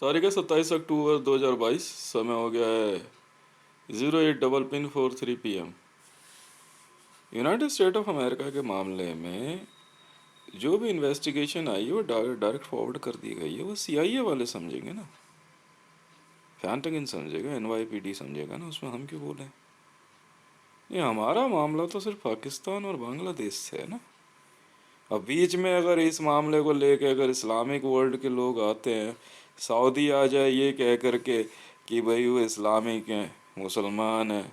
तारीख है 27 अक्टूबर 2022। समय हो गया है 08:04 यूनाइटेड स्टेट ऑफ अमेरिका के मामले में जो भी इन्वेस्टिगेशन आई है वो डायरेक्ट फॉरवर्ड कर दी गई है। वो सीआईए वाले समझेंगे ना, फैंटगिन समझेगा, एनवाईपीडी समझेगा ना, उसमें हम क्यों बोलें। ये हमारा मामला तो सिर्फ पाकिस्तान और बांग्लादेश से है ना। अब बीच में अगर इस मामले को लेके अगर इस्लामिक वर्ल्ड के लोग आते हैं, सऊदी आ जाए ये कह करके कि भाई वो इस्लामिक हैं, मुसलमान हैं,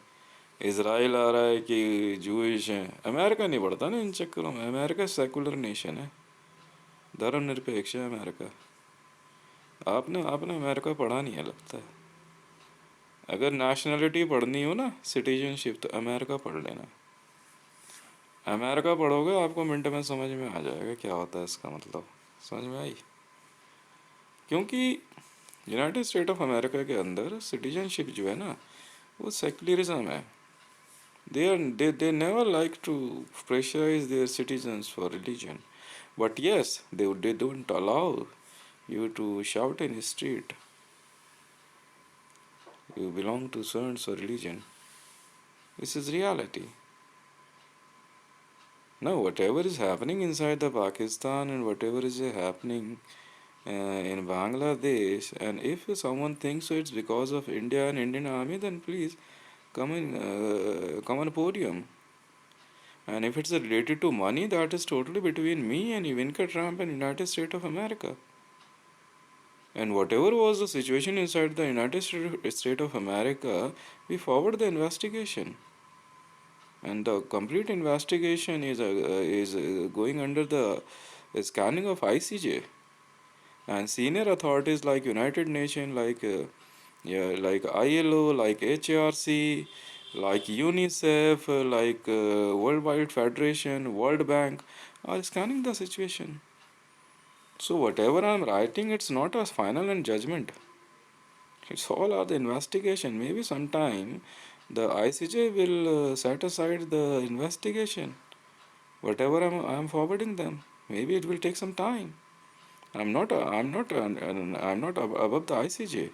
इसराइल आ रहा है कि जूइश हैं, अमेरिका नहीं बढ़ता ना इन चक्करों में। अमेरिका सेकुलर नेशन है, धर्मनिरपेक्ष है अमेरिका। आपने आपने अमेरिका पढ़ा नहीं है लगता है। अगर नेशनलिटी पढ़नी हो ना, सिटीजनशिप, तो अमेरिका पढ़ लेना। अमेरिका पढ़ोगे आपको मिनट में समझ में आ जाएगा क्या होता है इसका मतलब। समझ में आई? क्योंकि यूनाइटेड स्टेट ऑफ अमेरिका के अंदर सिटीजनशिप जो है ना, वो सेक्युलरिज्म है। they never like to pressurize their citizens for religion, but yes, they don't allow you to shout in the street you belong to certain religion. This is reality. Now whatever is happening inside the Pakistan and whatever is happening in Bangladesh, and if someone thinks so it's because of India and Indian army, then please come on podium. And if it's related to money, that is totally between me and Ivanka Trump and United States of America. And whatever was the situation inside the United States of America, we forward the investigation. And the complete investigation is going under the scanning of ICJ. And senior authorities like United Nations, like ILO, like HRC, like UNICEF, like World Wide Federation, World Bank are scanning the situation. So whatever I'm writing, it's not a final and judgment. It's all are the investigation. Maybe sometime the ICJ will set aside the investigation. Whatever I'm forwarding them, maybe it will take some time. I'm not above the ICJ.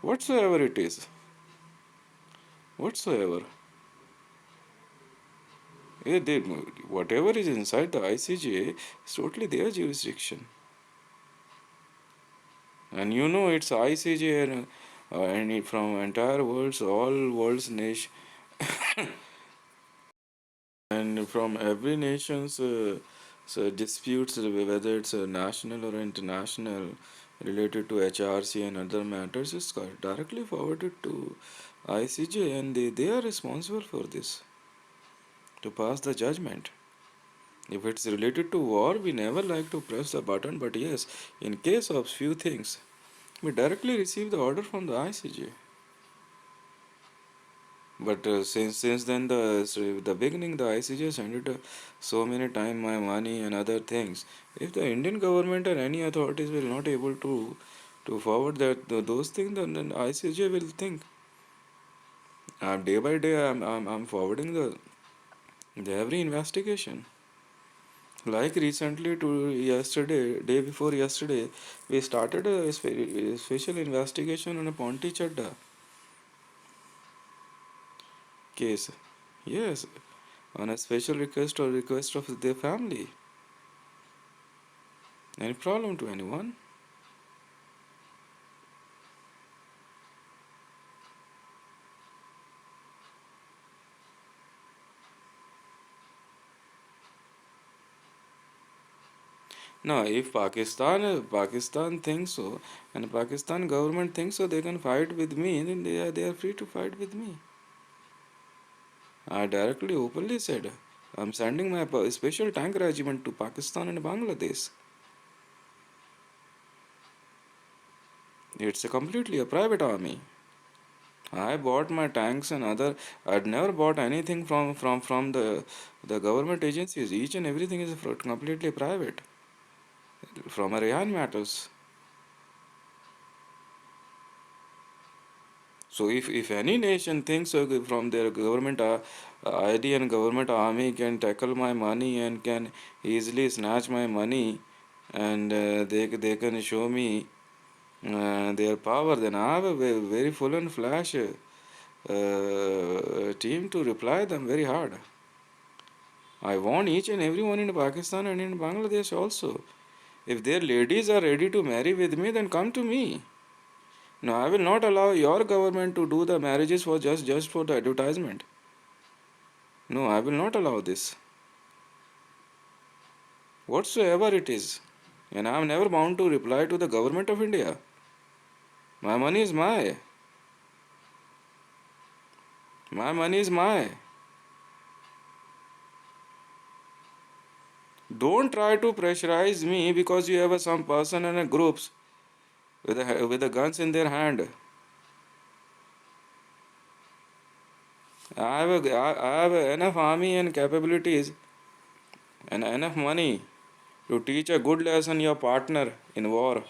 Whatsoever it is, whatsoever. Whatever is inside the ICJ is totally their jurisdiction. And you know it's ICJ and from entire world, so all world's nation and from every nation's disputes, whether it's national or international, related to HRC and other matters, is directly forwarded to ICJ, and they are responsible for this to pass the judgment. If it's related to war, we never like to press the button, but yes, in case of few things, we directly receive the order from the ICJ. But since then the beginning, the ICJ sent it so many time my money and other things. If the Indian government or any authorities will not able to forward those things, then ICJ will think. Day by day, I'm forwarding the every investigation. Like recently to yesterday, day before yesterday, we started a special investigation on a Ponti Chadda case. Yes, on a special request or request of their family. Any problem to anyone? No, if Pakistan thinks so, and Pakistan government thinks so, they can fight with me. Then they are free to fight with me. I directly openly said, I'm sending my special tank regiment to Pakistan and Bangladesh. It's a completely a private army. I bought my tanks and other. I'd never bought anything from the government agencies. Each and everything is completely private. From Aryan matters. So if any nation thinks from their government ID and government army can tackle my money and can easily snatch my money, and they can show me their power, then I have a very full and flash team to reply them very hard. I want each and everyone in Pakistan and in Bangladesh also. If their ladies are ready to marry with me, then come to me. No, I will not allow your government to do the marriages for just for the advertisement. No, I will not allow this. Whatsoever it is. And I am never bound to reply to the government of India. My money is my. My money is my. Don't try to pressurize me because you have some person and a groups with the guns in their hand. I have enough army and capabilities and enough money to teach a good lesson your partner in war.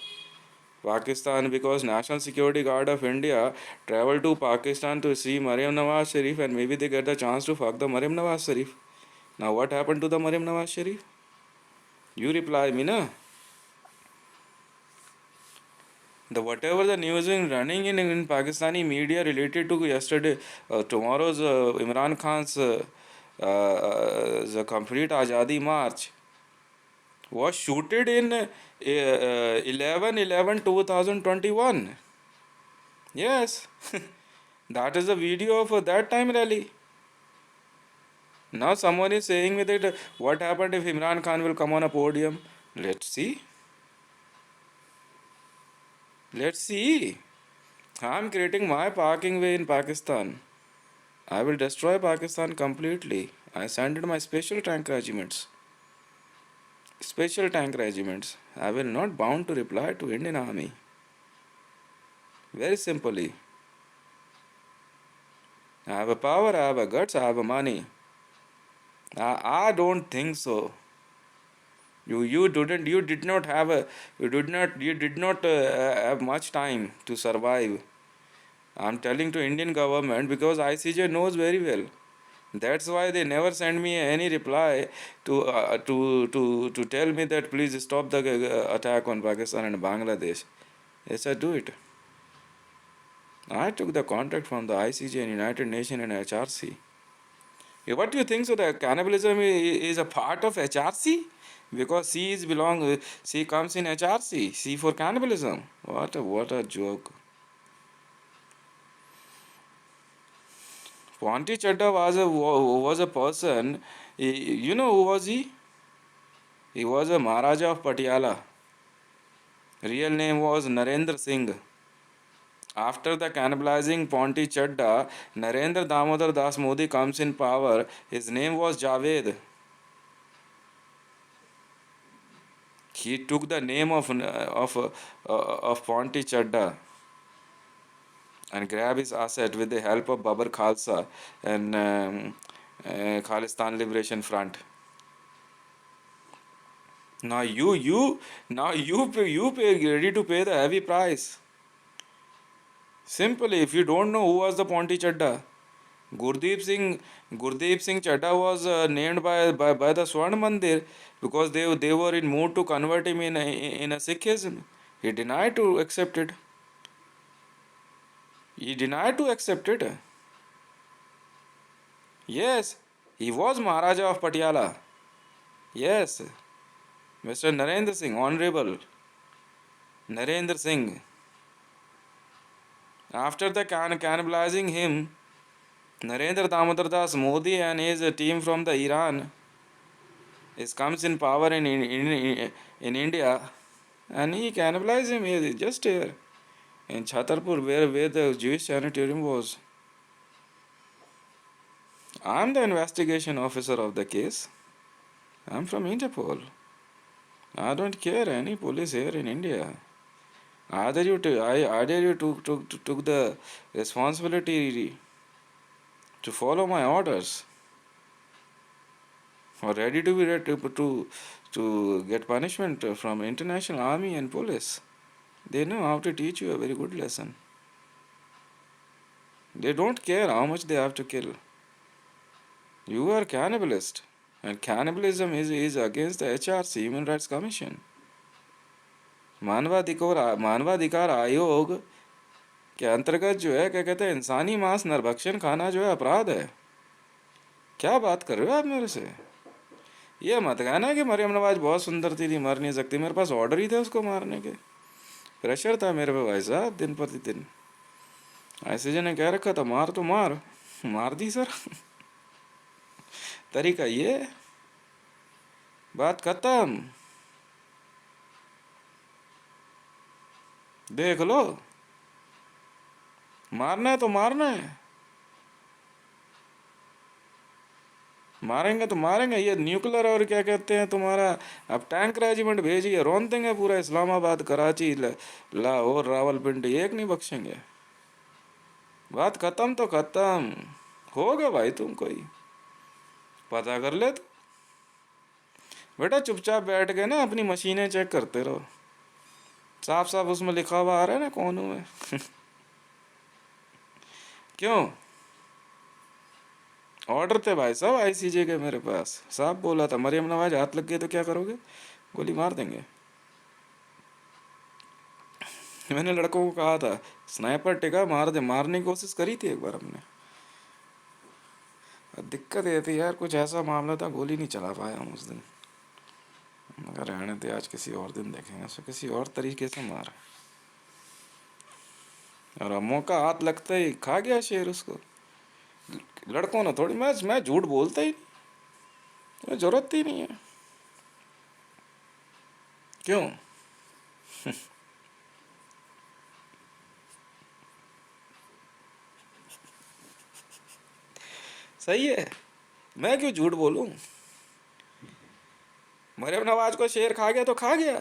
Pakistan, because National Security Guard of India traveled to Pakistan to see Maryam Nawaz Sharif, and maybe they get the chance to fuck the Maryam Nawaz Sharif. Now what happened to the Maryam Nawaz Sharif? You reply me, na? The whatever the news is running in Pakistani media related to yesterday, tomorrow's Imran Khan's the complete Azadi March was shooted in 11/11/2021. Yes, that is the video of that time rally. Now someone is saying with it, what happened if Imran Khan will come on a podium? Let's see. Let's see. I'm creating my parking way in Pakistan. I will destroy Pakistan completely. I sent my special tank regiments. Special tank regiments. I will not bound to reply to Indian Army. Very simply. I have a power, I have a guts, I have a money. I don't think so. You did not have a you did not have much time to survive. I'm telling to Indian government because ICJ knows very well. That's why they never send me any reply to tell me that please stop the attack on Pakistan and Bangladesh. Yes, I do it. I took the contact from the ICJ and United Nations and HRC. What do you think? So the cannibalism is a part of HRC because C comes in HRC. C for cannibalism. What a joke. Ponti Chadda was a person. You know who was he? He was a Maharaja of Patiala. Real name was Narendra Singh. After the cannibalizing Ponti Chadda, Narendra Damodar Das Modi comes in power. His name was Javed. He took the name of Ponti Chadda and grab his asset with the help of Babar Khalsa and Khalistan Liberation Front. Now you pay ready to pay the heavy price. Simply, if you don't know who was the Ponti Chadda, Gurdeep Singh Chadda was named by the Swarn Mandir because they were in mood to convert him in a Sikhism. He denied to accept it. He denied to accept it. Yes, he was Maharaja of Patiala. Yes, Mr. Narendra Singh, Honorable Narendra Singh. After the cannibalizing him, Narendra Damodar Das Modi and his team from the Iran comes in power in India, and he cannibalized him just here in Chhatarpur where the Jewish sanitarium was. I'm the investigation officer of the case. I'm from Interpol. I don't care any police here in India. Either you took the responsibility to follow my orders, or ready to be ready to get punishment from international army and police. They know how to teach you a very good lesson. They don't care how much they have to kill. You are cannibalist, and cannibalism is against the HRC, Human Rights Commission. मानवाधिकार आयोग के अंतर्गत जो है, क्या कहते हैं, इंसानी मांस नरभक्षण खाना जो है अपराध है। क्या बात कर रहे हो आप मेरे से? ये मत कहना कि मरियम नवाज बहुत सुंदर थी, मर नहीं सकती। मेरे पास ऑर्डर ही थे उसको मारने के, प्रेशर था मेरे पे भाई साहब दिन प्रतिदिन। आईसीजे ने कह रखा था मार तो मार, मार दी सर। तरीका ये, बात खत्म। देख लो, मारना है तो मारना है, मारेंगे तो मारेंगे। ये न्यूक्लियर और क्या कहते हैं तुम्हारा, अब टैंक रेजिमेंट भेजिए, रौन देंगे पूरा इस्लामाबाद, कराची, लाहौर, रावलपिंडी, एक नहीं बख्शेंगे। बात खत्म तो खत्म हो गया भाई। तुम कोई पता कर ले तो बेटा, चुपचाप बैठ के ना अपनी मशीनें चेक करते रहो। साफ साफ उसमें लिखा हुआ आ रहा है ना कौन हूं मैं। क्यों? ऑर्डर थे भाई साहब आईसीजे के मेरे पास, साहब बोला था मरियम नवाज हाथ लग गए तो क्या करोगे, गोली मार देंगे। मैंने लड़कों को कहा था स्नाइपर टिका मार दे, मारने की कोशिश करी थी एक बार हमने। दिक्कत ये थी यार, कुछ ऐसा मामला था, गोली नहीं चला पाया हम उस दिन। मगर रहने थे, आज किसी और दिन देखेंगे उसको, किसी और तरीके से मार। और अब मौका हाथ लगता ही खा गया शेर उसको। लड़कों ने थोड़ी, मैं झूठ बोलता ही नहीं, जरूरत ही नहीं है। क्यों? सही है, मैं क्यों झूठ बोलूं? मरियम नवाज को शेर खा गया तो खा गया।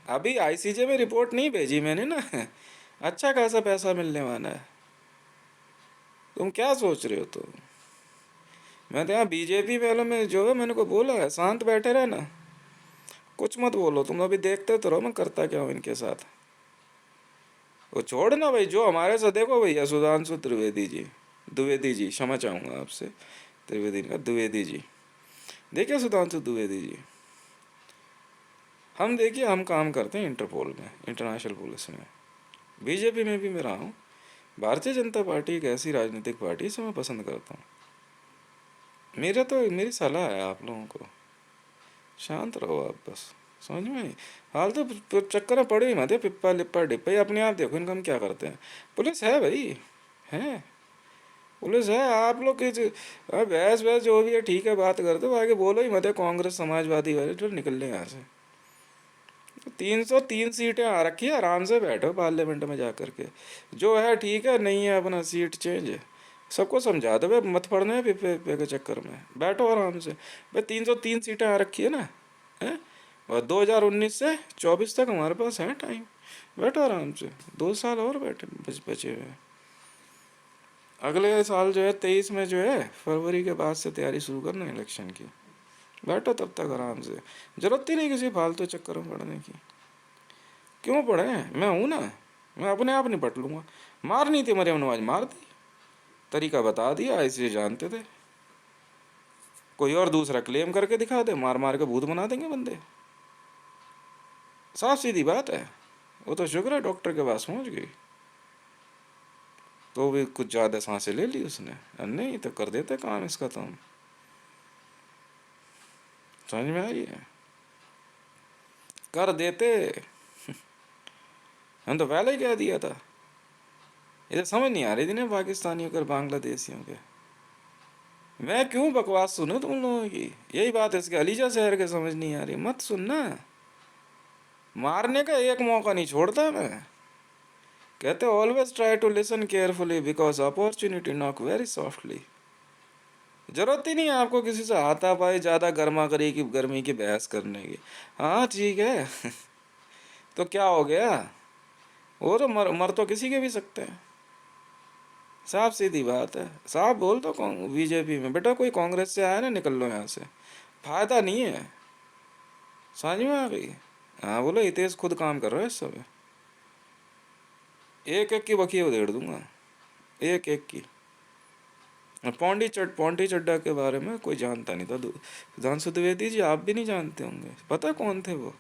अभी आईसीजे में रिपोर्ट नहीं भेजी मैंने ना, अच्छा खासा पैसा मिलने वाला है। तुम क्या सोच रहे हो? तो मैं तो यहाँ बीजेपी वालों में जो है, मैंने को बोला है शांत बैठे रहे ना, कुछ मत बोलो। तुम अभी देखते तो रहो मैं करता क्या हूँ इनके साथ। वो छोड़ ना भाई, जो हमारे साथ, देखो भैया सुधांशु त्रिवेदी जी, द्विवेदी जी, क्षमा चाहूँगा आपसे, त्रिवेदी का द्विवेदी जी, देखिए सुधांशु द्विवेदी जी, हम देखिए हम काम करते हैं इंटरपोल में, इंटरनेशनल पुलिस में, बीजेपी में भी मैं रहा हूँ। भारतीय जनता पार्टी एक ऐसी राजनीतिक पार्टी जिसे मैं पसंद करता हूँ। मेरी सलाह है आप लोगों को, शांत रहो आप बस, समझ में आई? फालतू चक्कर में पड़े ही मत, पिप्पा लिप्पा डिप्पा, ही अपने आप देखो इनका हम क्या करते हैं। पुलिस है भाई, है, पुलिस है। आप लोग की बहस वहस जो भी है ठीक है, बात करते हो, आगे बोलो ही मत है कांग्रेस समाजवादी वाले, जो निकल लें यहाँ से। 303 सीटें आ रखी है, आराम से बैठो पार्लियामेंट में जा करके, जो है ठीक है, नहीं है अपना सीट चेंज, सबको समझा दो भाई, मत पड़ने पे के चक्कर में, बैठो आराम से भाई। 303 सीटें आ रखी है ना, है? और 2019 से 24 तक हमारे पास है टाइम, बैठो आराम से, 2 साल और बैठे बचे हुए हैं। अगले साल जो है 23 में जो है, फरवरी के बाद से तैयारी शुरू करना इलेक्शन की, बैठो तब तक आराम से, जरूरत ही नहीं किसी फालतू चक्कर में पड़ने की। क्यों पड़े? मैं हूं ना, मैं अपने आप निपट लूंगा। मारनी थी मरियम नवाज, मार दी, तरीका बता दिया, ऐसे जानते थे। कोई और दूसरा क्लेम करके दिखा दे, मार मार के भूत बना देंगे बंदे, साफ सीधी बात है। वो तो शुक्र है डॉक्टर के पास पहुंच गई, तो भी कुछ ज़्यादा सांसें ले ली उसने, नहीं तो कर देते काम इसका तो हम, समझ में आ रही है, कर देते। हम तो पहले ही कह दिया था। ये तो समझ नहीं आ रही थी ना पाकिस्तानियों और बांग्लादेशियों के। मैं क्यों बकवास सुनूं तुम लोगों की, यही बात है इसके अलीजा शहर के समझ नहीं आ रही, मत सुनना। मारने का एक मौका नहीं छोड़ता मैं। कहते always try to listen carefully because opportunity knock very softly. जरूरत ही नहीं है आपको किसी से हाथापाई, ज़्यादा गर्मा करी की गर्मी की बहस करने की। हाँ ठीक है। तो क्या हो गया, वो तो मर तो किसी के भी सकते हैं, साफ सीधी बात है। साफ बोल दो बीजेपी में बेटा कोई कांग्रेस से आया ना, निकल लो यहाँ से, फायदा नहीं है, समझ में आ गई? हाँ बोलो, हितेश खुद काम कर रहा है इस समय, एक एक की बखी उधेड़ दूंगा, एक एक की। पौंडी चड्डा के बारे में कोई जानता नहीं था, सुधांशु द्विवेदी जी आप भी नहीं जानते होंगे, पता कौन थे वो?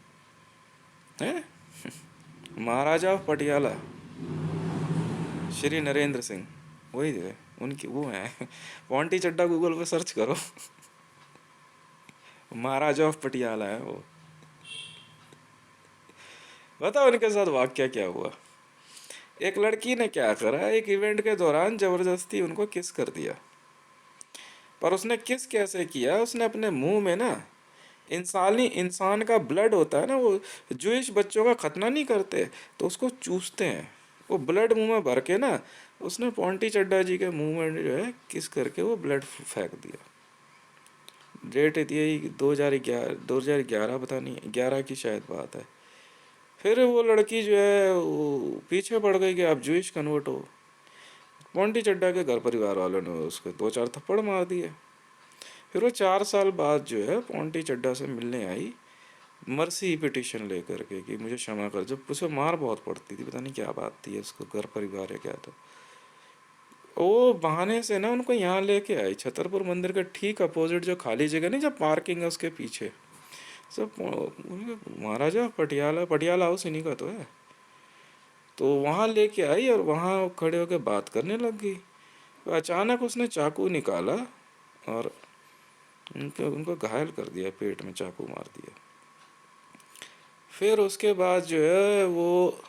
है। महाराजा ऑफ पटियाला श्री नरेंद्र सिंह, वही है उनकी, वो है। पॉन्टी चड्डा गूगल पे सर्च करो, महाराजा ऑफ पटियाला है वो। बताओ उनके साथ वाक्य क्या हुआ। एक लड़की ने क्या करा, एक इवेंट के दौरान जबरदस्ती उनको किस कर दिया। पर उसने किस कैसे किया, उसने अपने मुंह में ना, इंसान का ब्लड होता है ना, वो जूइश बच्चों का खतना नहीं करते तो उसको चूसते हैं, वो ब्लड मुंह में भर के ना, उसने पॉन्टी चड्डा जी के मुंह में जो है किस करके वो ब्लड फेंक दिया। डेट यही 2011 पता नहीं 11 की शायद बात है। फिर वो लड़की जो है वो पीछे पड़ गई कि आप जूइश कन्वर्ट हो। पॉन्टी चड्डा के घर परिवार वालों ने उसको 2-4 थप्पड़ मार दिए। फिर वो 4 साल बाद जो है पॉन्टी चड्डा से मिलने आई, मर्सी पिटिशन लेकर के कि मुझे क्षमा कर। जब उसे मार बहुत पड़ती थी, पता नहीं क्या बात थी, उसको घर परिवार है क्या था, वो बहाने से ना उनको यहाँ लेके आई, छतरपुर मंदिर के ठीक अपोजिट जो खाली जगह नहीं, जब पार्किंग है उसके पीछे सब। महाराजा पटियाला, पटियाला हाउस इन्हीं का तो है। तो वहाँ लेके आई और वहाँ खड़े होकर बात करने लग गई। तो अचानक उसने चाकू निकाला और उनको उनको घायल कर दिया, पेट में चाकू मार दिया। फिर उसके बाद जो है वो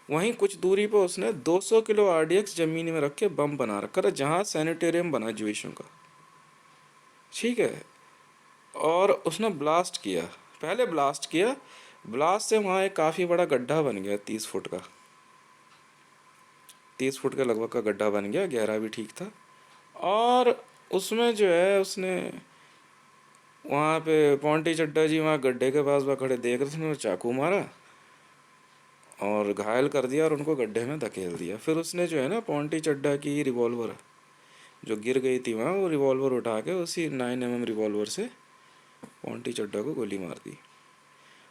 वहीं कुछ दूरी पर उसने 200 किलो आरडीएक्स जमीन में रख के बम बना रखा था, जहाँ सैनिटेरियम बना जुइशों का, ठीक है। और उसने ब्लास्ट किया, पहले ब्लास्ट किया, ब्लास्ट से वहाँ एक काफ़ी बड़ा गड्ढा बन गया, 30 फुट का, 30 फुट के लगभग का गड्ढा बन गया, गहरा भी ठीक था। और उसमें जो है उसने वहाँ पे पॉन्टी चड्डा जी वहाँ गड्ढे के पास वहाँ खड़े देख रहे थे, उन्होंने चाकू मारा और घायल कर दिया और उनको गड्ढे में धकेल दिया। फिर उसने जो है ना पॉन्टी चड्डा की रिवॉल्वर जो गिर गई थी वहाँ, वो रिवॉल्वर उठा के उसी 9mm रिवॉल्वर से पॉन्टी चड्डा को गोली मार दी।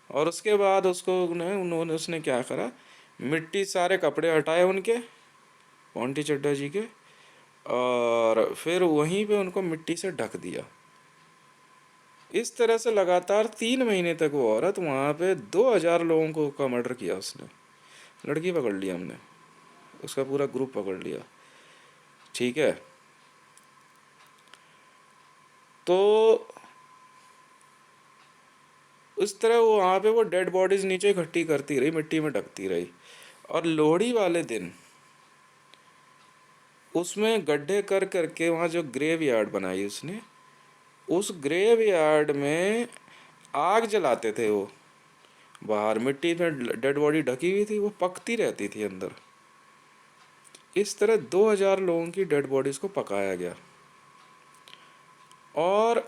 और उसके बाद उन्होंने उसने क्या करा, मिट्टी सारे कपड़े हटाए उनके, पॉन्टी चड्डा जी के, और फिर वहीं पे उनको मिट्टी से ढक दिया। इस तरह से लगातार 3 महीने तक वो औरत वहाँ पे 2000 लोगों को का मर्डर किया उसने। लड़की पकड़ लिया हमने, उसका पूरा ग्रुप पकड़ लिया, ठीक है। तो उस तरह वो वहाँ पे वो डेड बॉडीज नीचे इकट्ठी करती रही, मिट्टी में ढकती रही। और लोहड़ी वाले दिन उसमें गड्ढे कर करके वहाँ जो ग्रेव यार्ड बनाई उसने, उस ग्रेव यार्ड में आग जलाते थे वो। बाहर मिट्टी में डेड बॉडी ढकी हुई थी, वो पकती रहती थी अंदर। इस तरह 2000 लोगों की डेड बॉडीज को पकाया गया। और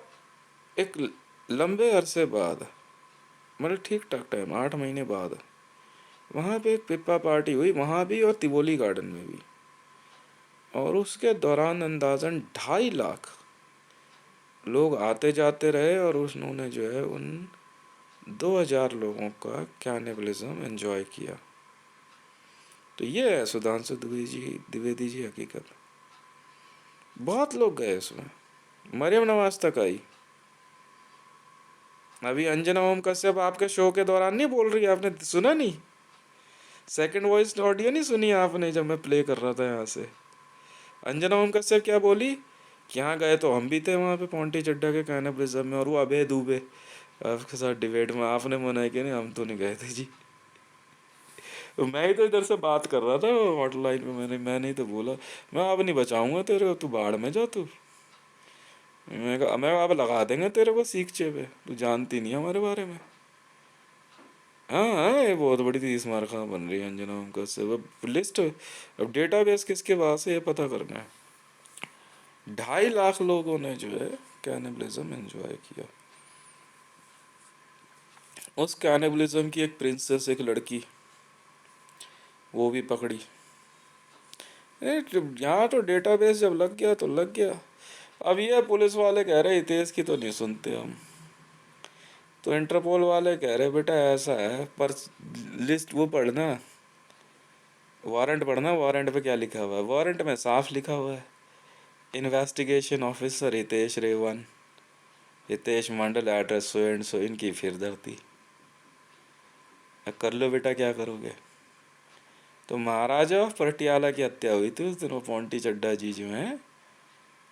एक लंबे अरसे बाद, मतलब ठीक ठाक टाइम, 8 महीने बाद, वहाँ पे एक पिप्पा पार्टी हुई, वहाँ भी और तिबोली गार्डन में भी। और उसके दौरान अंदाजन 2.5 लाख लोग आते जाते रहे और उन्होंने जो है उन 2000 लोगों का कैनिबलिज्म एंजॉय किया। तो ये है सुधांशु द्विवेदी जी हकीकत। बहुत लोग गए उसमें, मरियम नवाज तक आई। अभी अंजना ओम कश्यप आपके शो के दौरान नहीं बोल रही, आपने सुना नहीं? सेकंड वॉइस ऑडियो नहीं सुनी आपने जब मैं प्ले कर रहा था यहाँ से? अंजना ओम कश्यप क्या बोली कि यहाँ गए तो हम भी थे वहाँ पे पॉन्टी चड्डा के कैनिबलिज्म में, और वो अभय दुबे आपके साथ डिबेट में, आपने मना कि नहीं, हम तो नहीं गए थे जी। तो मैं ही तो इधर से बात कर रहा था हॉटलाइन पे, मैंने ही तो बोला मैं अब नहीं बचाऊंगा तेरे को, तू बाढ़ में जा तू। मैं अब लगा देंगे तेरे को सीखचे पे, तू जानती नहीं हमारे बारे में। हाँ हाँ, ये बहुत बड़ी तीस मार खा बन रही है अंजना उनका से। अब लिस्ट, अब डेटाबेस किसके पास है ये पता करना है। 2.5 लाख लोगों ने जो है कैनिबलिज्म एंजॉय किया। उस कैनिबलिज्म की एक प्रिंसेस, एक लड़की, वो भी पकड़ी। यहाँ तो डेटाबेस जब लग गया तो लग गया। अब ये पुलिस वाले कह रहे हितेश की तो नहीं सुनते हम, तो इंटरपोल वाले कह रहे बेटा ऐसा है, पर लिस्ट वो पढ़ना, वारंट पढ़ना, वारंट पे क्या लिखा हुआ है। वारंट में साफ लिखा हुआ है, investigation officer Hitesh Revan, Hitesh Mandal, address so and so, इनकी फिर धरती। कर लो बेटा, क्या करोगे? तो महाराजा ऑफ पटियाला की हत्या हुई थी उस दिन, वो पोंटी चड्डा जी जो हैं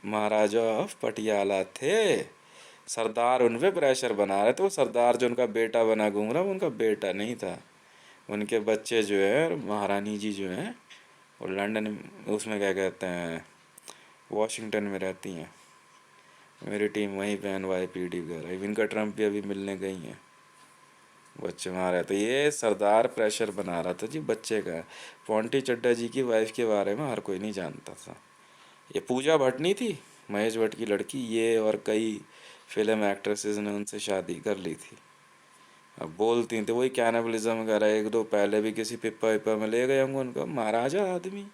महाराजा ऑफ पटियाला थे। सरदार उन पे प्रेशर बना रहे थे, वो सरदार जो उनका बेटा बना घूम रहा वो उनका बेटा नहीं था। उनके बच्चे जो है, महारानी जी जो हैं, वो लंदन, उसमें क्या कहते हैं, वॉशिंगटन में रहती हैं। मेरी टीम वहीं पे NYPD वगैरह, इनका ट्रम्प भी अभी मिलने गई हैं। बच्चे मारे तो ये सरदार प्रेशर बना रहा था जी बच्चे का। पोंटी चड्डा जी की वाइफ के बारे में हर कोई नहीं जानता था। ये पूजा भट्ट नहीं थी, महेश भट्ट की लड़की, ये और कई फिल्म एक्ट्रेसेस ने उनसे शादी कर ली थी। अब बोलती थी वही कैनिबलिज्म वगैरह, एक दो पहले भी किसी पिप्पा विप्पा में ले गए होंगे उनका, महाराजा आदमी,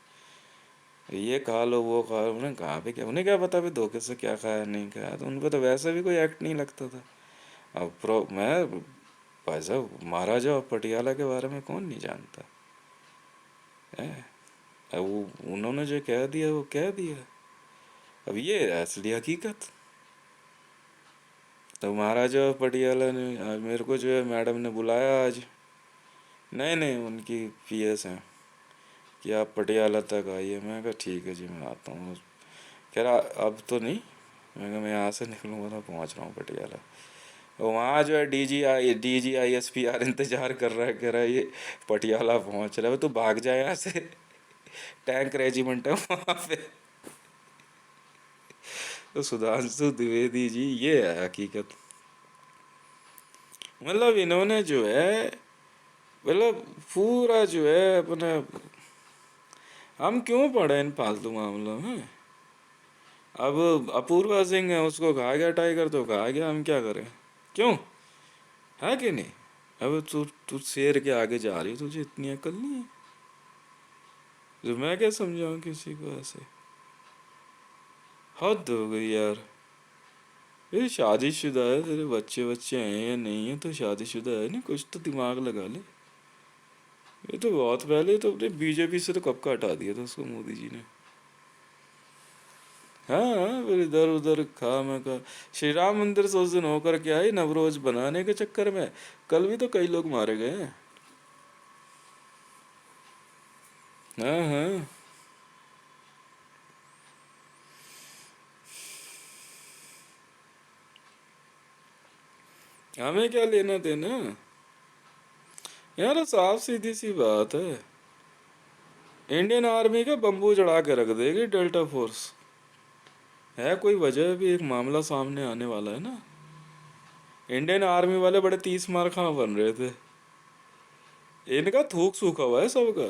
ये खा लो वो खा लो। उन्हें कहा भी क्या, उन्हें क्या पता भी धोखे से क्या खाया नहीं खाया, तो उनको तो वैसे भी कोई एक्ट नहीं लगता था। अब मैं, भाई साहब, महाराजा और पटियाला के बारे में कौन नहीं जानता है। अब वो उन्होंने जो कह दिया वो कह दिया। अब ये है असली हकीकत। तो महाराजा पटियाला ने आज मेरे को जो है मैडम ने बुलाया आज, नहीं नहीं उनकी PS हैं, कि आप पटियाला तक आइए। मैं कहा ठीक है जी मैं आता हूँ। कह रहा अब तो नहीं। मैं कहा मैं यहाँ से निकलूँगा तो पहुँच रहा हूँ पटियाला। वहाँ जो है DGI SPR इंतजार कर रहा है, कह रहा है ये पटियाला पहुँच रहा है, तो भाग जाए यहाँ से, टैंक रेजिमेंट है वहाँ पे। तो सुधांशु द्विवेदी जी, ये है हकीकत। मतलब इन्होंने जो है, मतलब पूरा जो है अपना, हम क्यों पड़े इन फालतू मामलों में। अब अपूर्वा सिंह है, उसको कहा गया टाइगर तो कहा गया, हम क्या करें, क्यों, है कि नहीं। अब तू तू शेर के आगे जा रही, तुझे इतनी अकल नहीं है, जो मैं क्या समझाऊं किसी को ऐसे। हद हो गई यार। ये शादीशुदा है, तेरे बच्चे बच्चे हैं या नहीं है, तो शादीशुदा है नहीं, कुछ तो दिमाग लगा ले। ये तो बहुत पहले तो अपने BJP से तो कब का हटा दिया था उसको मोदी जी ने। हाँ फिर इधर उधर खा मैं का। श्री राम मंदिर से उस दिन होकर के आई, नवरोज बनाने के चक्कर में कल भी तो कई लोग मारे गए हैं। हाँ हाँ। हमें क्या लेना देना यार, साफ सीधी सी बात है। इंडियन आर्मी का बम्बू चढ़ा के रख देगी डेल्टा फोर्स। है कोई वजह भी, एक मामला सामने आने वाला है ना। इंडियन आर्मी वाले बड़े 30 मार खा बन रहे थे, इनका थूक सूखा हुआ है सबका।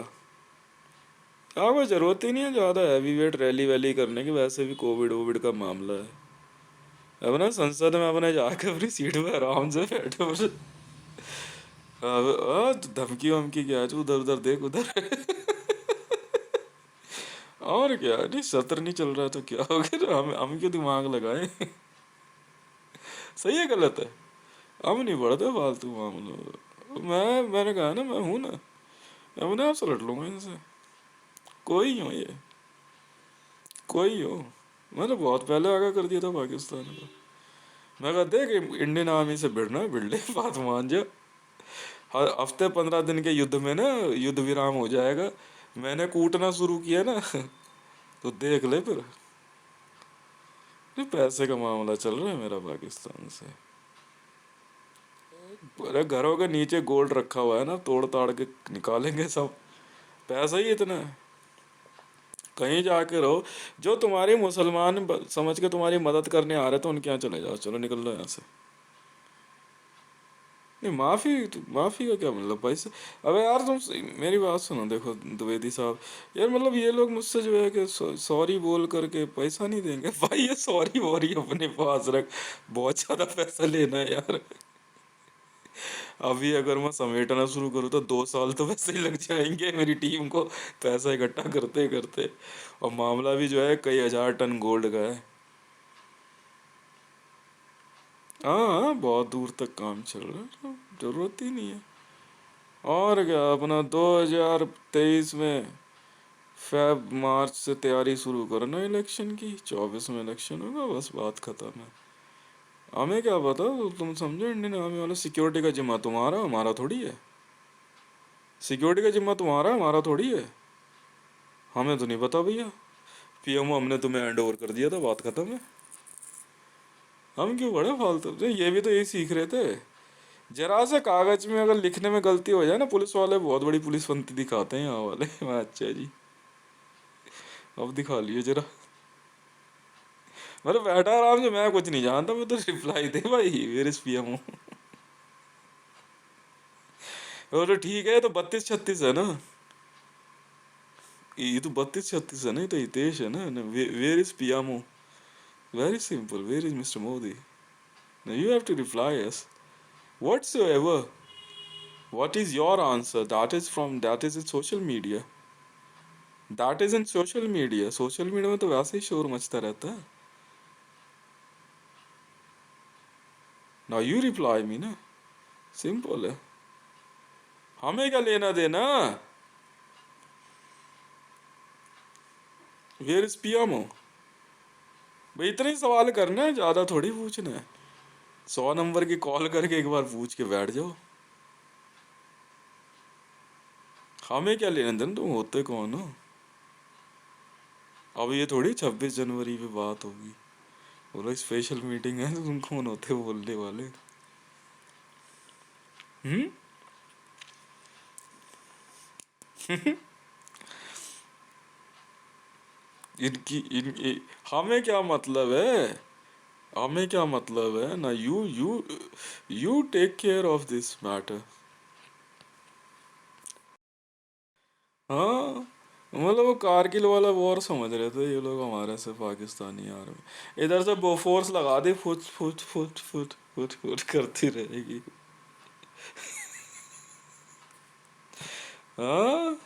हाँ कोई जरूरत ही नहीं है ज्यादा हैवी वेट रैली वैली करने की, वैसे भी कोविड वोविड का मामला है। अपना संसद में अपने जाके अपनी सीट पे आराम से बैठे बस। अब धमकी वमकी क्या है, उधर उधर देख उधर। और क्या, नहीं सत्र नहीं चल रहा तो क्या हो गया, हम क्यों दिमाग लगाए। सही है गलत है, हम नहीं बढ़ते फालतू मामलों में। मैंने कहा ना, मैं हूं ना, मैं अपने आप से लड़ लूंगा इनसे, कोई हो ये, कोई हो। मैंने बहुत पहले आगा कर दिया था पाकिस्तान को। मैं कहा देख, इंडियन आर्मी से भिड़ना भिड़ ले, बात मान जा। हर हफ्ते 15 दिन के युद्ध में ना युद्ध विराम हो जाएगा। मैंने कूटना शुरू किया ना, तो देख ले फिर। नहीं, पैसे का मामला चल रहा है मेरा पाकिस्तान से। अरे घरों के नीचे गोल्ड रखा हुआ है ना, तोड़ ताड़ के निकालेंगे सब, पैसा ही इतना है। कहीं जाके रहो, जो तुम्हारी मुसलमान समझ के तुम्हारी मदद करने आ रहे तो उनके यहाँ चले जाओ, चलो निकल लो यहाँ से। नहीं माफी, माफी का क्या मतलब भाई से। अबे यार तुम मेरी बात सुनो, देखो द्विवेदी साहब, यार मतलब ये लोग मुझसे जो है कि सॉरी बोल करके पैसा नहीं देंगे। भाई ये सॉरी वॉरी अपने पास रख, बहुत ज्यादा पैसा लेना है यार। अभी अगर मैं समेटना शुरू करूँ तो 2 साल तो वैसे ही लग जाएंगे मेरी टीम को पैसा इकट्ठा करते करते। और मामला भी जो है कई हजार टन गोल्ड का है। हाँ हाँ, बहुत दूर तक काम चल रहा है, तो जरूरत ही नहीं है। और क्या, अपना 2023 में फेब मार्च से तैयारी शुरू करना इलेक्शन की, 24 में इलेक्शन होगा, बस बात खत्म है। हमें क्या पता, तुम समझो इंडियन आर्मी वाले, सिक्योरिटी का जिम्मा तुम्हारा, हमारा थोड़ी है। सिक्योरिटी का जिम्मा तुम्हारा है, हमारा थोड़ी है। हमें तो नहीं पता भैया। पीएमओ हमने तुम्हें हैंड ओवर कर दिया था, बात खत्म है। हम क्यों बड़े फालतू ये भी तो यही सीख रहे थे। जरा सा कागज में अगर लिखने में गलती हो जाए ना, पुलिस वाले बहुत बड़ी पुलिस पंथी दिखाते हैं यहाँ वाले। मैं अच्छा जी, अब दिखा लिए जरा। मतलब बैठा आराम से, मैं कुछ नहीं जानता, मैं तो रिप्लाई दे भाई, वेयर इज पीएमओ। और ठीक है, तो 32-36 है ना। ये तो 32-36 है ना, ये तो हितेश है ना। Where is PMO, very simple, where is mister Modi. You have to reply yes whatsoever. What is your answer? That is in social media. That is in social media. Social media में तो वैसे ही शोर मचता रहता है। Now you reply me ना, simple है। हमें क्या लेना देना। Where is PMO. भाई इतने ही सवाल करना है, ज्यादा थोड़ी पूछना है। 100 नंबर की कॉल करके एक बार पूछ के बैठ जाओ। हमें क्या लेना देना, तुम होते कौन हो। अब ये थोड़ी 26 जनवरी पे बात होगी, बोलो स्पेशल मीटिंग है, तो तुम कौन होते बोलने वाले। हम्म। हमें क्या मतलब है। हमें क्या मतलब है ना। You take care of this matter. हाँ, मतलब वो कारगिल वाला वॉर समझ रहे थे ये लोग हमारे से, पाकिस्तानी आर्मी इधर से बोफोर्स लगा दे, फुट फुट फुट फुट फुट फुट करती रहेगी। हाँ,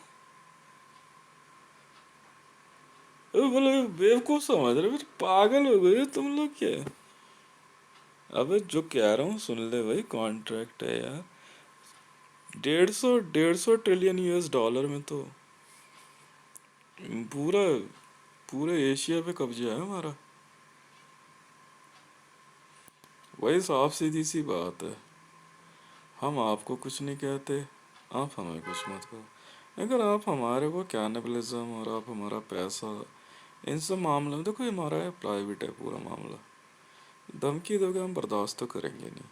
बोले बेवकूफ समझ रहे, फिर पागल हो गए तुम लोग क्या। अबे जो कह रहा हूँ सुन ले भाई, कॉन्ट्रैक्ट है यार। 150 ट्रिलियन US डॉलर में तो पूरा पूरे एशिया पे कब्जा है हमारा। वही साफ सीधी सी बात है। हम आपको कुछ नहीं कहते, आप हमें कुछ मत कहो। अगर आप हमारे को कैनिबलिज्म और आप हमारा पैसा, इन सब मामलों में देखो, ये हमारा है, प्राइवेट है पूरा मामला। धमकी दोगे हम बर्दाश्त तो करेंगे नहीं।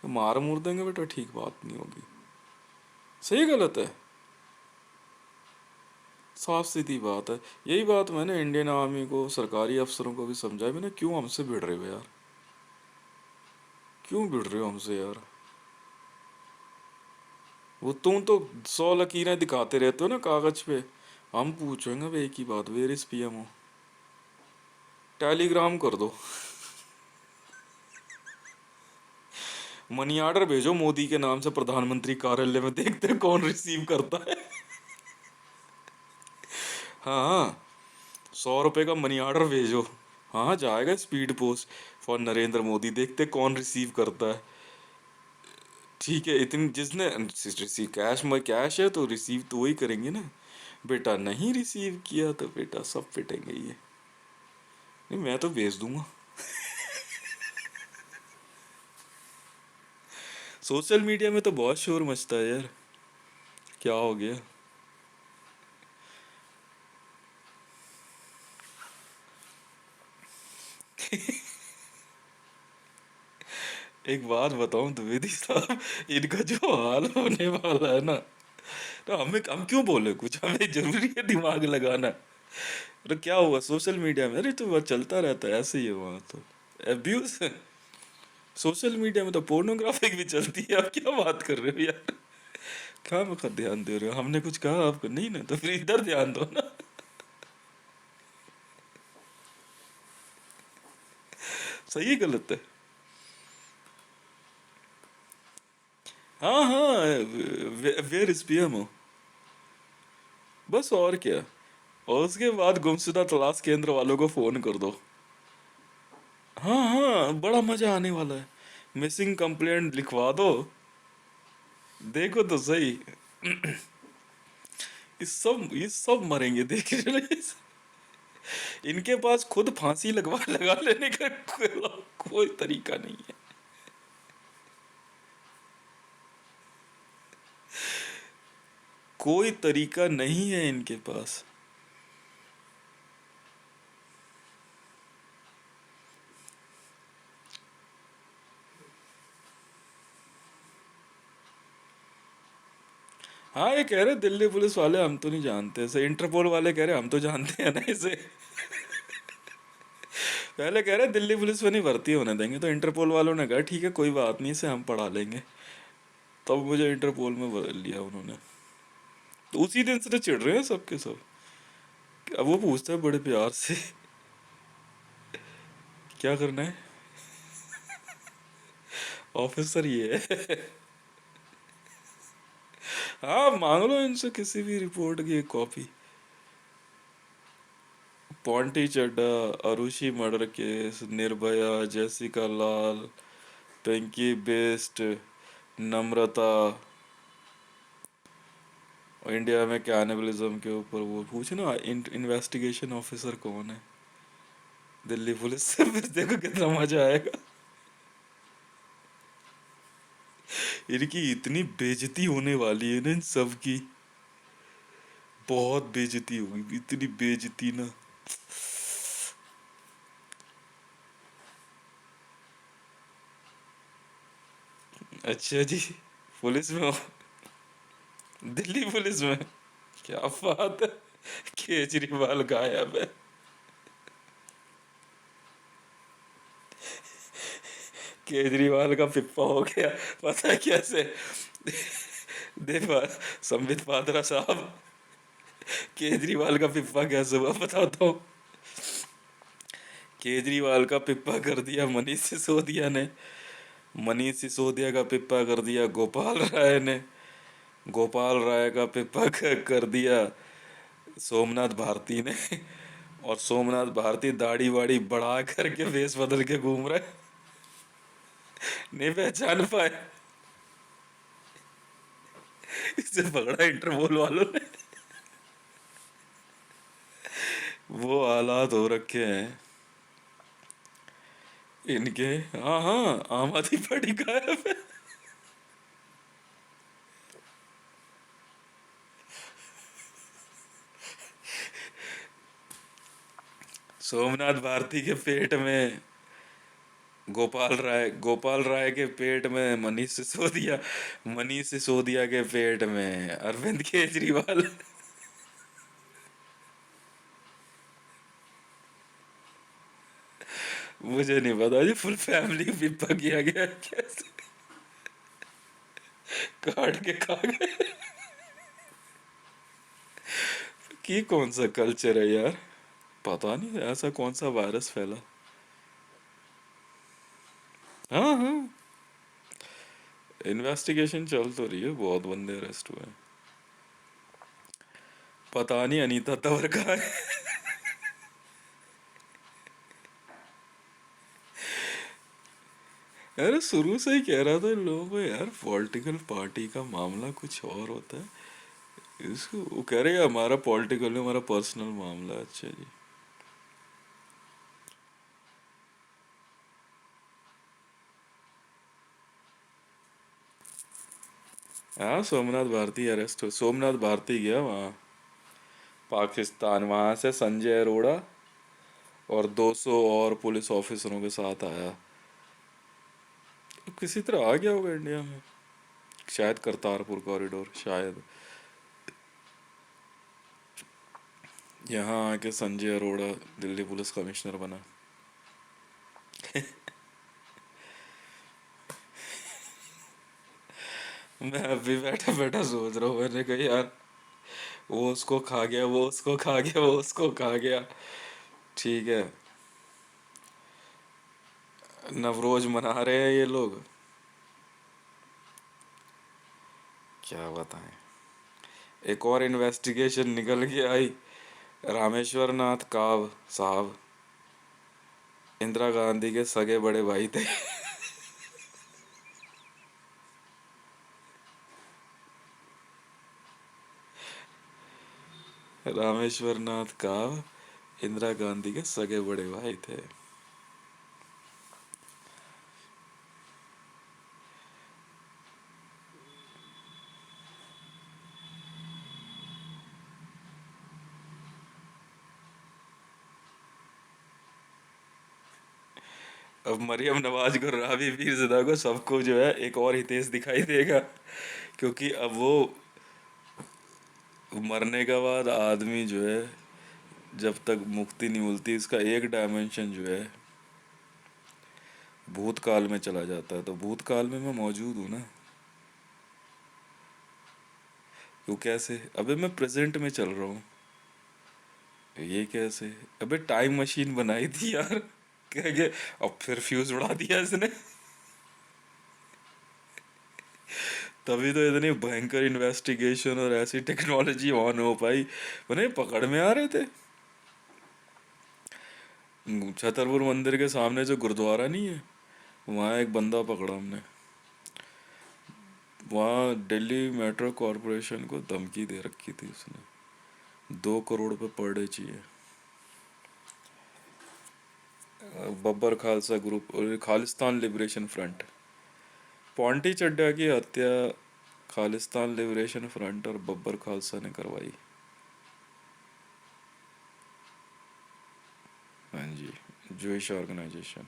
तो मार मूर देंगे बेटा, ठीक बात नहीं होगी। सही गलत है, साफ सीधी बात है। यही बात मैंने इंडियन आर्मी को, सरकारी अफसरों को भी समझाया मैंने, क्यों हमसे भिड़ रहे हो यार, क्यों भिड़ रहे हो हमसे यार। वो तुम तो 100 लकीरें दिखाते रहते हो ना कागज पे। हम पूछेंगे भाई एक ही बात, वेयर इज पीएमओ। टेलीग्राम कर दो, मनी ऑर्डर भेजो मोदी के नाम से प्रधानमंत्री कार्यालय में, देखते हैं कौन रिसीव करता है। हाँ, 100 रुपए का मनी ऑर्डर भेजो। हाँ, जाएगा speed post for Narendra Modi, देखते कौन रिसीव करता है। ठीक है, इतनी जिसने रिसीव कैश में कैश है तो रिसीव तो वही करेंगे ना। बेटा नहीं रिसीव किया तो बेटा सब पिटेंगे ये। नहीं, मैं तो भेज दूंगा। सोशल मीडिया में तो बहुत शोर मचता है यार, क्या हो गया। एक बात बताऊं द्विवेदी साहब, इनका जो हाल होने वाला है ना, तो हम क्यों बोले कुछ, हमें जरूरी है दिमाग लगाना। तो क्या हुआ सोशल मीडिया में, अरे तो वह चलता रहता है ऐसे ही है वहाँ तो। एब्यूज। सोशल मीडिया में तो पोर्नोग्राफिक भी चलती है, आप क्या बात कर रहे हो यार। क्या मत ध्यान दे रहे हो, हमने कुछ कहा आपको नहीं ना, तो फिर इधर ध्यान दो ना। सही है गलत है। हाँ हाँ, वेयर इज पीएमओ, बस और क्या। और उसके बाद गुमशुदा तलाश केंद्र वालों को फोन कर दो। हाँ हाँ, बड़ा मजा आने वाला है। मिसिंग कंप्लेंट लिखवा दो। देखो तो सही, इस सब मरेंगे देख रहे। इनके पास खुद फांसी लगा लेने का कोई तरीका नहीं है। कोई तरीका नहीं है इनके पास। हाँ, ये कह रहे दिल्ली पुलिस वाले हम तो नहीं जानते, ऐसे इंटरपोल वाले कह रहे हम तो जानते हैं ना इसे। पहले कह रहे दिल्ली पुलिस में नहीं भर्ती होने देंगे, तो इंटरपोल वालों ने कहा ठीक है कोई बात नहीं, इसे हम पढ़ा लेंगे। तब मुझे इंटरपोल में भर लिया उन्होंने। तो उसी दिन से तो चिढ़ रहे हैं सबके सब। अब वो पूछता है बड़े प्यार से, क्या करना है। ऑफिसर ये है। हाँ, मांग लो इनसे किसी भी रिपोर्ट की एक copy. Ponty Chadha, Arushi murder case, Nirbhaya, Jessica Lal, Pinky best, Namrata, India में कैनिबलिज्म के ऊपर वो पूछे ना, इन्वेस्टिगेशन ऑफिसर कौन है दिल्ली पुलिस से। फिर देखो कितना मजा आएगा। इनकी इतनी बेइज्जती होने वाली है ना इन सब की, बहुत बेइज्जती होगी, इतनी बेइज्जती ना। अच्छा जी, पुलिस में हो? दिल्ली पुलिस में? क्या बात है, केजरीवाल गायब है। केजरीवाल का पिप्पा हो गया, पता है कैसे? देखो, संबित पात्रा साहब, केजरीवाल का पिप्पा कैसे हुआ बताता हूँ। केजरीवाल का पिप्पा कर दिया मनीष सिसोदिया ने, मनीष सिसोदिया का पिप्पा कर दिया गोपाल राय ने, गोपाल राय का पिप्पा कर दिया सोमनाथ भारती ने। और सोमनाथ भारती दाढ़ी वाड़ी बढ़ा करके वेश बदल के घूम रहे, नहीं पहचान पाए। इसे पकड़ा इंटरपोल वालों ने। वो हालात हो रखे हैं इनके। हाँ हाँ, आम आदमी पार्टी गायब है। सोमनाथ भारती के पेट में गोपाल राय, गोपाल राय के पेट में मनीष सिसोदिया, मनीष सिसोदिया के पेट में अरविंद केजरीवाल। मुझे नहीं पता जी, फुल फैमिली पिप्पा किया गया कैसे, काट के खा गए। कि कौन सा कल्चर है यार, पता नहीं ऐसा कौन सा वायरस फैला। हाँ हाँ, इन्वेस्टिगेशन चल तो रही है, बहुत बंदे अरेस्ट हुए हैं। पता नहीं अनीता तंवर कहाँ है। अरे शुरू से ही कह रहा था इन लोगों को यार, पॉलिटिकल पार्टी का मामला कुछ और होता है। इसको वो कह रहे हैं हमारा पॉलिटिकल है, हमारा पर्सनल मामला है। अच्छा जी। हाँ, सोमनाथ भारती अरेस्ट हो, सोमनाथ भारती गया वहाँ पाकिस्तान, वहाँ से संजय अरोड़ा और 200 और पुलिस ऑफिसरों के साथ आया। किसी तरह आ गया होगा इंडिया में, शायद करतारपुर कॉरिडोर शायद। यहाँ आके संजय अरोड़ा दिल्ली पुलिस कमिश्नर बना। मैं अभी बैठा बैठा सोच रहा हूँ, मैंने कहा यार वो उसको खा गया, वो उसको खा गया, वो उसको खा गया। ठीक है, नवरोज मना रहे हैं ये लोग, क्या बताएं। एक और इन्वेस्टिगेशन निकल के आई, रामेश्वर नाथ काव साहब इंदिरा गांधी के सगे बड़े भाई थे। रामेश्वर नाथ काव इंदिरा गांधी के सगे बड़े भाई थे। अब मरियम नवाज को, रावी पीरज़ादा को, सबको जो है एक और हितेश दिखाई देगा, क्योंकि अब वो मरने के बाद आदमी जो है, जब तक मुक्ति नहीं मिलती, इसका एक डायमेंशन जो है भूतकाल में चला जाता है। तो भूतकाल में मैं मौजूद हूँ ना। क्यों कैसे? अबे मैं प्रेजेंट में चल रहा हूँ। ये कैसे? अबे टाइम मशीन बनाई थी यार। क्या क्या? अब फिर फ्यूज उड़ा दिया इसने। तभी तो इतनी भयंकर इन्वेस्टिगेशन और ऐसी टेक्नोलॉजी ऑन हो पाई, उन्हें पकड़ में आ रहे थे। छतरपुर मंदिर के सामने जो गुरुद्वारा नहीं है, वहाँ एक बंदा पकड़ा हमने। वहाँ दिल्ली मेट्रो कॉरपोरेशन को धमकी दे रखी थी उसने, 2 करोड़ पे पर डे चाहिए। बब्बर खालसा ग्रुप और खालिस्तान लिबरेशन फ्रंट, पॉन्टी चड्डा की हत्या खालिस्तान लिबरेशन फ्रंट और बब्बर खालसा ने करवाई। हाँ जी, जूश ऑर्गेनाइजेशन।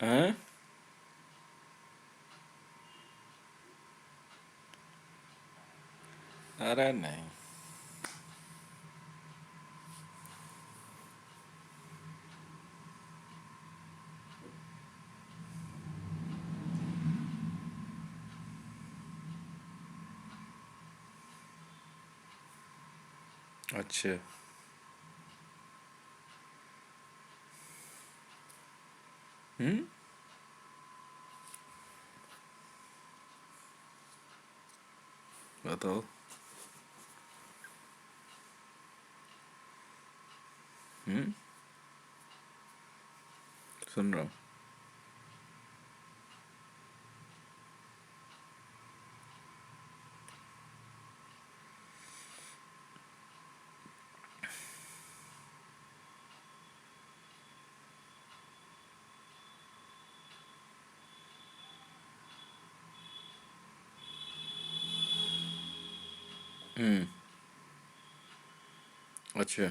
हैं? अरे नहीं। अच्छा। हम्म। बताओ। हम्म। सुन रहा हूँ। हम्म। अच्छा।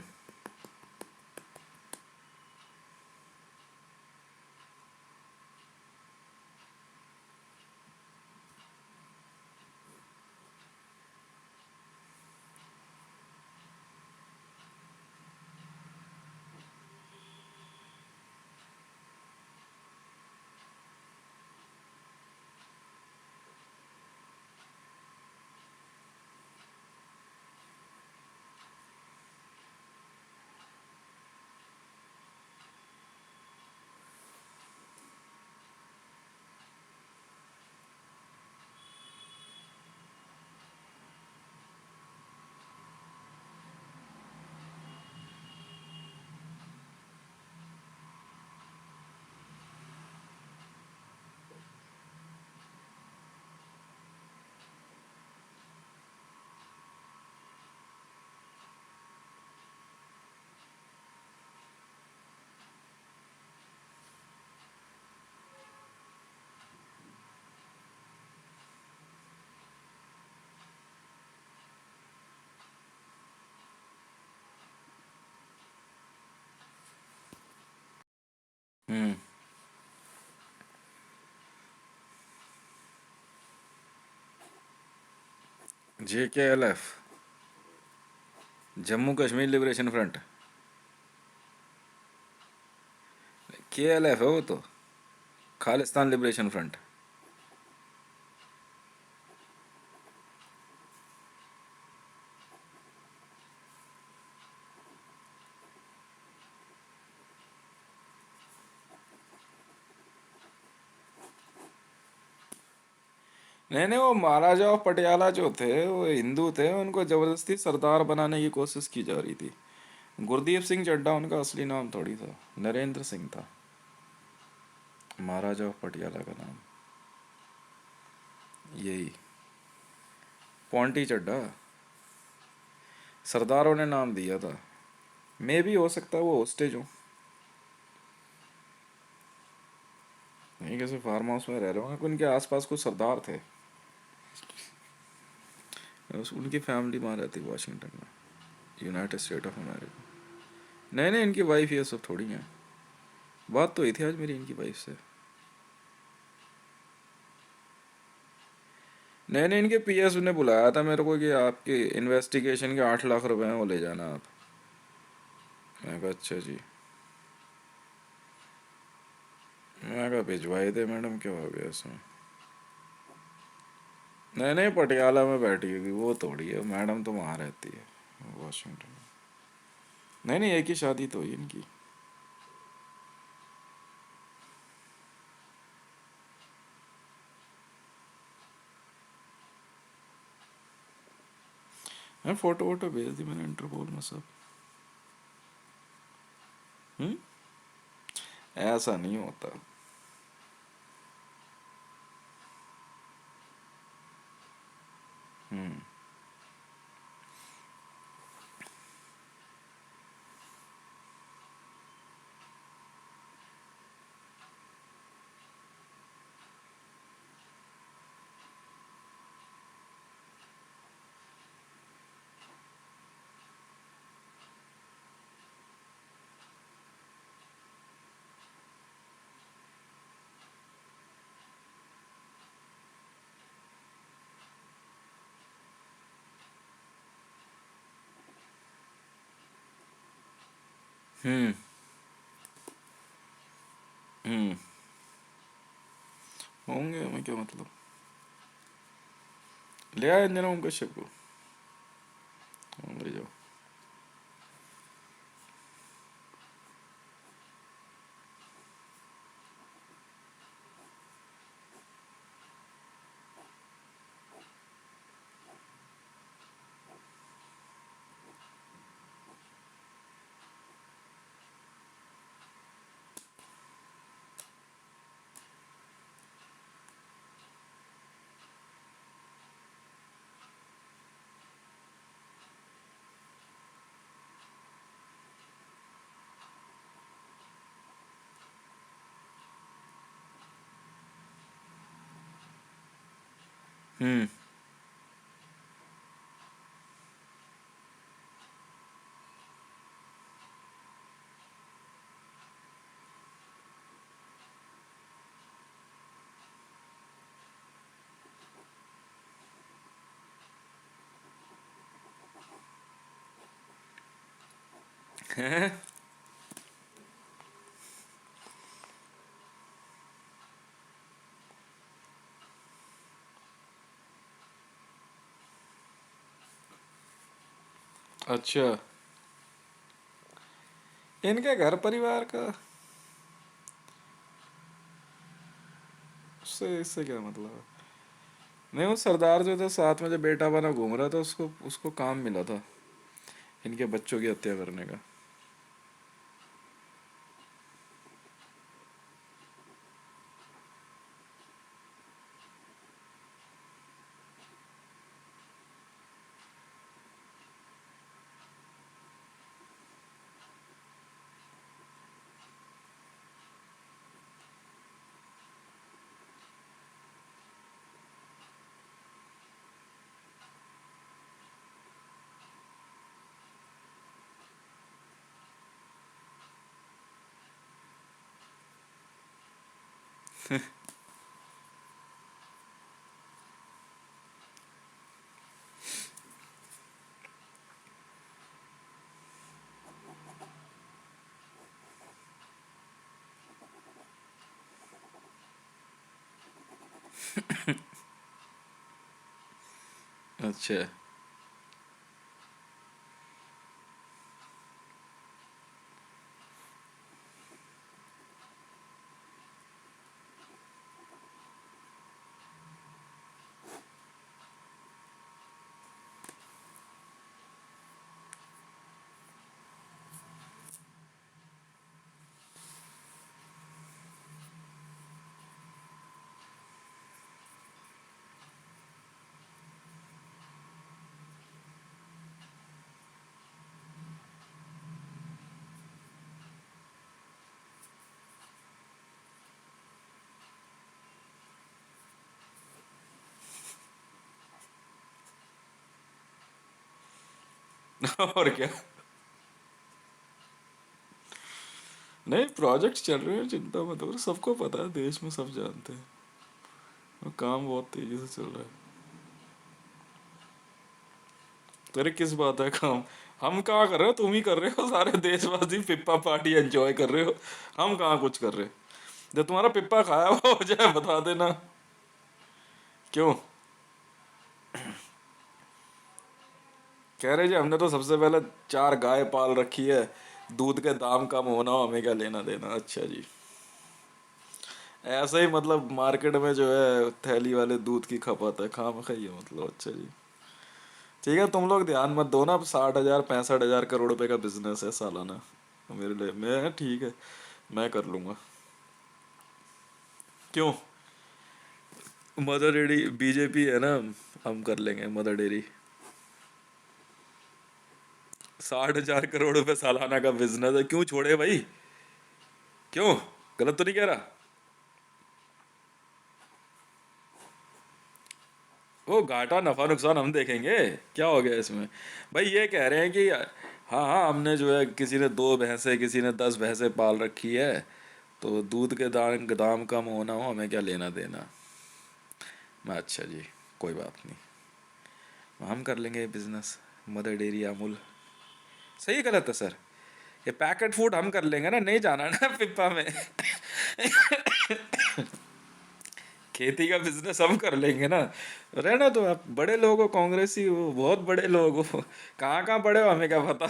हम्म। JKLF, Jammu Kashmir liberation front. KLF है वो तो, खालिस्तान लिबरेशन फ्रंट। नहीं नहीं, वो महाराजा ऑफ पटियाला जो थे वो हिंदू थे, उनको जबरदस्ती सरदार बनाने की कोशिश की जा रही थी। गुरदीप सिंह चड्डा उनका असली नाम थोड़ी था, नरेंद्र सिंह था महाराजा ऑफ पटियाला का नाम। यही, पॉन्टी चड्डा, सरदारों ने नाम दिया था। मे भी हो सकता है वो होस्टेज हो। ये कैसे फार्म हाउस में रह रहे होंगे, उनके आसपास कुछ सरदार थे। उनकी फैमिली वहाँ रहती वाशिंगटन में, यूनाइटेड स्टेट ऑफ अमेरिका। नहीं नहीं, इनकी वाइफ ये सब थोड़ी हैं। बात तो हुई थी आज मेरी इनकी वाइफ से। नहीं नहीं, इनके पीएस ने बुलाया था मेरे को कि आपके इन्वेस्टिगेशन के 8 लाख रुपए हैं, वो ले जाना आप। मैं कहा अच्छा जी। मैं कहा भिजवाई दे मैडम, क्या हो गया इसमें। नहीं नहीं, पटियाला में बैठी होगी वो, थोड़ी है मैडम, तो वहाँ रहती है वाशिंगटन में। नहीं नहीं, एक ही शादी तो हुई इनकी। मैं फोटो वोटो भेज दी मैंने इंटरपोल में सब। हम्म। ऐसा नहीं होता। हम्म। हम्म। हम्म। होंगे, हमें क्या मतलब। ले आए अंजना उनका शिप को। ले जाओ। हम्म। हैं? अच्छा, इनके घर परिवार का। उससे इससे क्या मतलब है। नहीं, वो सरदार जो था साथ में जो बेटा बना घूम रहा था, उसको उसको काम मिला था इनके बच्चों की हत्या करने का। अच्छा। और क्या। नहीं, प्रोजेक्ट चल रहे हैं, चिंता मत करो, सबको पता है, देश में सब जानते हैं। और काम बहुत तेजी से चल रहा है। तेरे किस बात है काम? हम कहाँ कर रहे हो, तुम ही कर रहे हो, सारे देशवासी पिप्पा पार्टी एंजॉय कर रहे हो। हम कहाँ कुछ कर रहे। जब तुम्हारा पिप्पा खाया हुआ हो जाए बता देना। क्यों? कह रहे जी हमने तो सबसे पहले 4 गाय पाल रखी है, दूध के दाम कम होना हो, हमें क्या लेना देना। अच्छा जी। ऐसे ही मतलब मार्केट में जो है थैली वाले दूध की खपत है, खाम खाइए मतलब। अच्छा जी। ठीक है, तुम लोग ध्यान मत दो ना, अब 60,000 65,000 करोड़ रुपए का बिजनेस है सालाना मेरे लिए। मैं ठीक है, मैं कर लूंगा। क्यों? मदर डेयरी बीजेपी है ना, हम कर लेंगे मदर डेयरी। 60,000 करोड़ रुपए सालाना का बिजनेस है, क्यों छोड़े भाई? क्यों? गलत तो नहीं कह रहा? वो घाटा नफा नुकसान हम देखेंगे, क्या हो गया इसमें? भाई ये कह रहे हैं कि हाँ हाँ, हमने जो है, किसी ने 2 भैंसे, किसी ने 10 भैंसे पाल रखी है, तो दूध के दाम कम होना हो, हमें क्या लेना देना। मैं अच्छा जी, कोई बात नहीं, हम कर लेंगे बिजनेस, मदर डेयरी अमूल। सही गलत है सर? ये पैकेट फूड हम कर लेंगे ना, नहीं जाना ना पिप्पा में। खेती का बिजनेस हम कर लेंगे ना। रहना तो, आप बड़े लोग हो, कांग्रेसी हो, बहुत बड़े लोग हो, कहाँ कहाँ बड़े हो हमें क्या पता।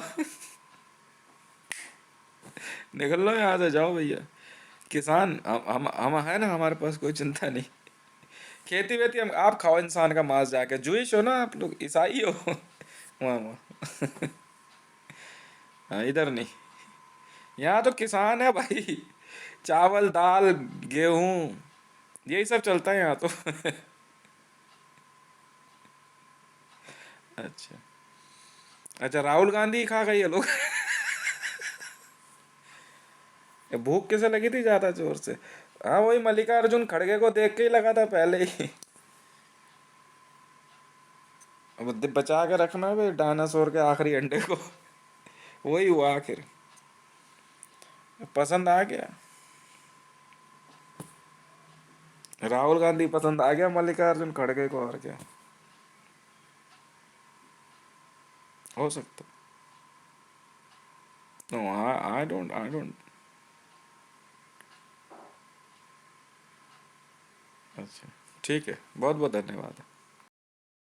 निकल लो यहाँ से, जाओ भैया। किसान हम है ना, हमारे पास कोई चिंता नहीं। खेती वेती हम, आप खाओ इंसान का मांस जाके, जूइश हो ना आप लोग, ईसाई हो। वहाँ वहाँ। हाँ, इधर नहीं। यहाँ तो किसान है भाई। चावल दाल गेहूं, यही सब चलता है यहाँ तो। अच्छा। अच्छा, राहुल गांधी ही खा गई है लोग। ये भूख किसे लगी थी ज्यादा जोर से? हाँ, वही मल्लिकार्जुन खड़गे को देख के ही लगा था पहले ही। अब बचा के रखना भाई डायनासोर के आखिरी अंडे को। वही हुआ आखिर। पसंद आ गया। राहुल गांधी पसंद आ गया मल्लिकार्जुन खड़गे को, और क्या। हो सकता। No, I don't. अच्छा, ठीक है, बहुत बहुत धन्यवाद।